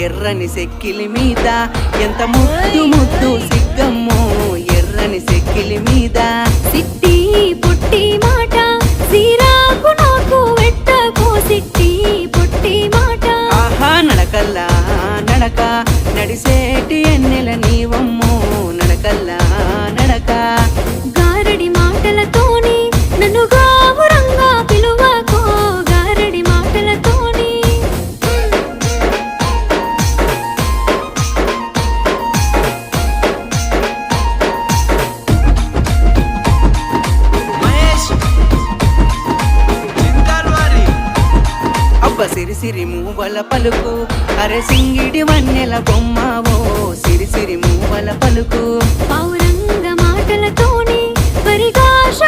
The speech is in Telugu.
ఎర్రని సెక్కిలి మీద ఎంత ముద్దు ముద్దు సిగ్గమ్మో ఎర్రని సెక్కిలి మీద సిట్టి పుట్టి మాట సిరాకు నాకు వెట్టకో సిట్టి పుట్టి మాట ఆహా నడకల్లా నడక నడిసేటి ఎన్నెల నీవమ్మో నడకల్లా నడక గారడి మాటలతోని నన్ను గావురంగా పిలువకో గారడి మాటలతోని అబ్బ సిరి సిరి మూవల పలుకు అరే సింగిడి వన్నెల బొమ్మవో సిరి సిరి మూవల పలుకు పౌరంగ మాటలతోని పరిగాష